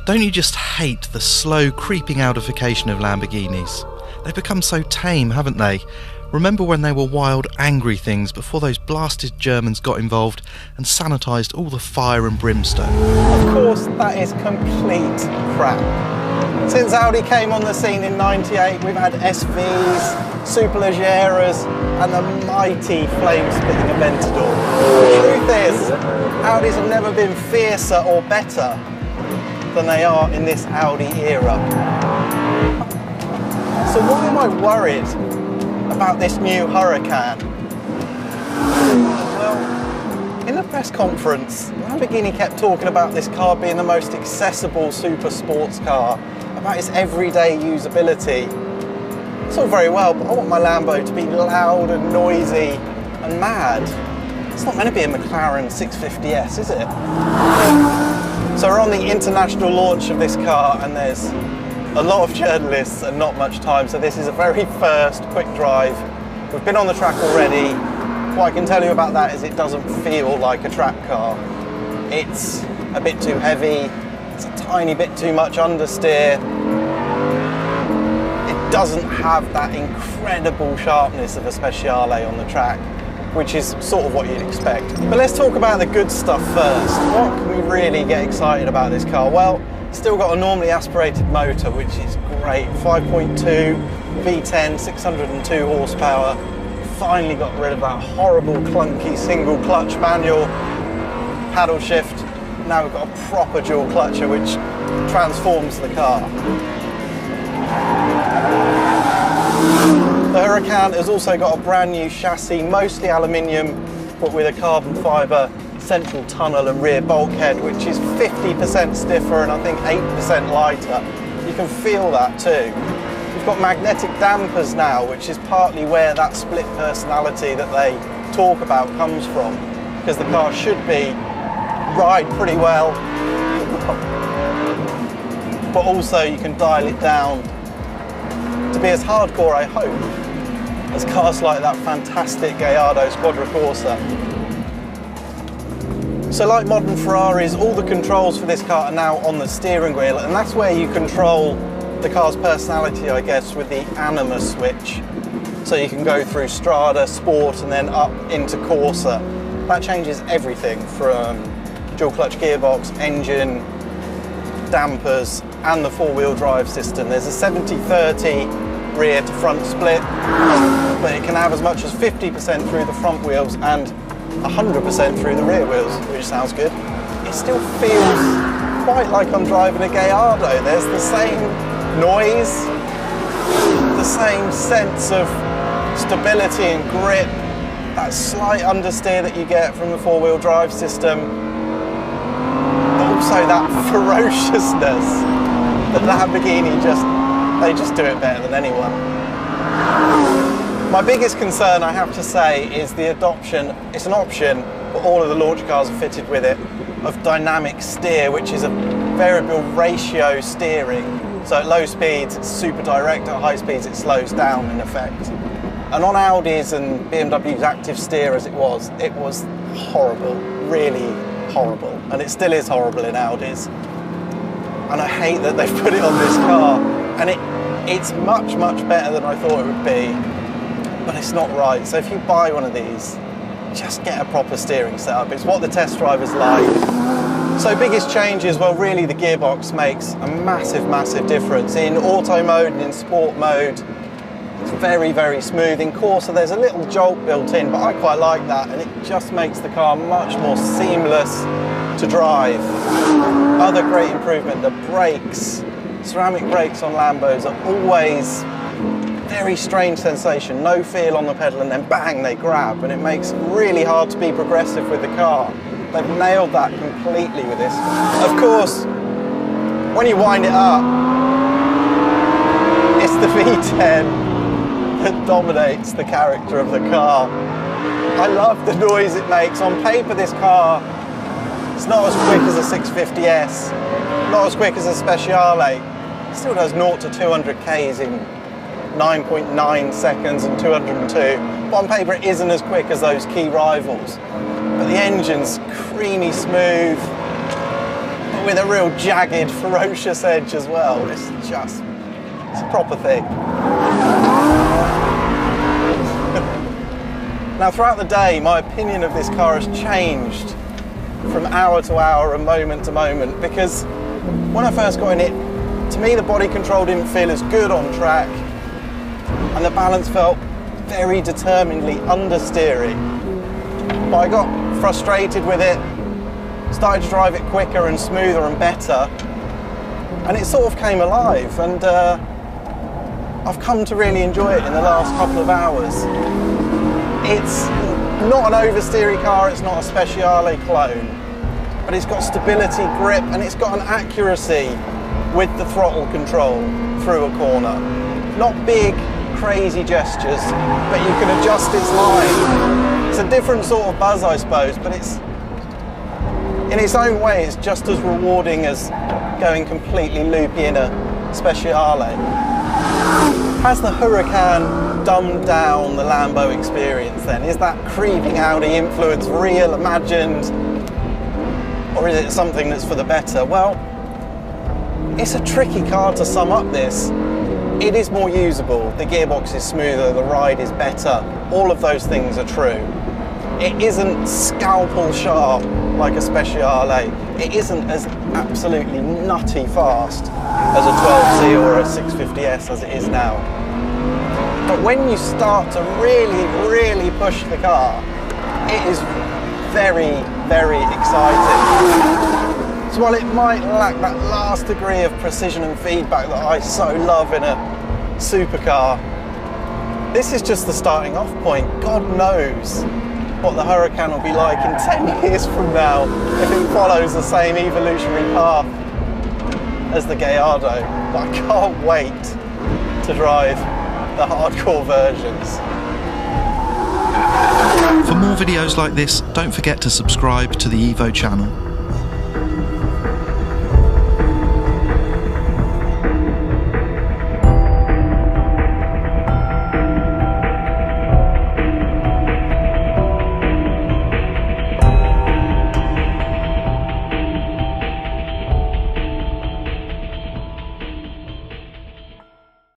Don't you just hate the slow creeping oudification of Lamborghinis? They've become so tame, haven't they? Remember when they were wild, angry things before those blasted Germans got involved and sanitised all the fire and brimstone? Of course, that is complete crap. Since Audi came on the scene in '98, we've had SVs, Superleggeras, and the mighty flame-spitting Aventador. The truth is, Audis have never been fiercer or better than they are in this Audi era. So why am I worried about this new Huracan? Well, in the press conference, Lamborghini kept talking about this car being the most accessible super sports car, about its everyday usability. It's all very well, but I want my Lambo to be loud and noisy and mad. It's not meant to be a McLaren 650S, is it? So we're on the international launch of this car, and there's a lot of journalists and not much time, so this is a very first quick drive. We've been on the track already. What I can tell you about that is it doesn't feel like a track car. It's a bit too heavy, it's a tiny bit too much understeer. It doesn't have that incredible sharpness of a Speciale on the track, which is sort of what you'd expect. But let's talk about the good stuff first. What can we really get excited about this car? Well, it's still got a normally aspirated motor, which is great. 5.2 V10, 602 horsepower. Finally got rid of that horrible clunky single clutch manual paddle shift. Now we've got a proper dual clutcher, which transforms the car. The Huracan has also got a brand new chassis, mostly aluminium, but with a carbon fibre central tunnel and rear bulkhead, which is 50% stiffer and I think 8% lighter. You can feel that too. We've got magnetic dampers now, which is partly where that split personality that they talk about comes from, because the car should ride pretty well, but also you can dial it down to be as hardcore, I hope, as cars like that fantastic Gallardo Quadricorsa. So like modern Ferraris, all the controls for this car are now on the steering wheel, and that's where you control the car's personality, I guess, with the Anima switch. So you can go through Strada, Sport, and then up into Corsa. That changes everything from dual clutch gearbox, engine, dampers, and the four-wheel drive system. There's a 70-30 rear to front split, but it can have as much as 50% through the front wheels and 100% through the rear wheels, which sounds good. It still feels quite like I'm driving a Gallardo. There's the same noise, the same sense of stability and grip, that slight understeer that you get from the four-wheel drive system, but also that ferociousness that Lamborghini they just do it better than anyone. My biggest concern, I have to say, is the adoption. It's an option, but all of the launch cars are fitted with it, of dynamic steer, which is a variable ratio steering. So at low speeds, it's super direct. At high speeds, it slows down in effect. And on Audi's and BMW's active steer as it was horrible, really horrible. And it still is horrible in Audi's. And I hate that they've put it on this car. And it's much, much better than I thought it would be. But it's not right. So if you buy one of these, just get a proper steering setup. It's what the test drivers like. So biggest changes, well, really the gearbox makes a massive, massive difference. In auto mode and in sport mode, it's very, very smooth. In Corsa, there's a little jolt built in, but I quite like that, and it just makes the car much more seamless to drive. Other great improvement, the brakes. Ceramic brakes on Lambos are always very strange sensation, no feel on the pedal, and then bang, they grab, and it makes it really hard to be progressive with the car. They've nailed that completely with this. Of course, when you wind it up, it's the V10 that dominates the character of the car. I love the noise it makes. On paper, this car, it's not as quick as a 650S, not as quick as a Speciale. It still does 0 to 200 Ks in 9.9 seconds and 202. But on paper, it isn't as quick as those key rivals. But the engine's creamy smooth, but with a real jagged, ferocious edge as well. It's a proper thing. Now, throughout the day, my opinion of this car has changed from hour to hour and moment to moment, because when I first got in it, to me the body control didn't feel as good on track, and the balance felt very determinedly understeery. But I got frustrated with it, started to drive it quicker and smoother and better, and it sort of came alive, and I've come to really enjoy it in the last couple of hours. It's not an oversteery car, it's not a Speciale clone, but it's got stability, grip, and it's got an accuracy with the throttle control through a corner. Not big, crazy gestures, but you can adjust its line. It's a different sort of buzz, I suppose, but it's, in its own way, it's just as rewarding as going completely loopy in a Speciale. Has the Huracan dumbed down the Lambo experience then? Is that creeping Audi influence real, imagined, or is it something that's for the better? Well, it's a tricky car to sum up this. It is more usable, the gearbox is smoother, the ride is better, all of those things are true. It isn't scalpel sharp like a Speciale. It isn't as absolutely nutty fast as a 12C or a 650S as it is now. But when you start to really, really push the car, it is very, very exciting. So while it might lack that last degree of precision and feedback that I so love in a supercar, this is just the starting off point. God knows what the Huracan will be like in 10 years from now if it follows the same evolutionary path as the Gallardo. But I can't wait to drive the hardcore versions. For more videos like this, don't forget to subscribe to the Evo channel.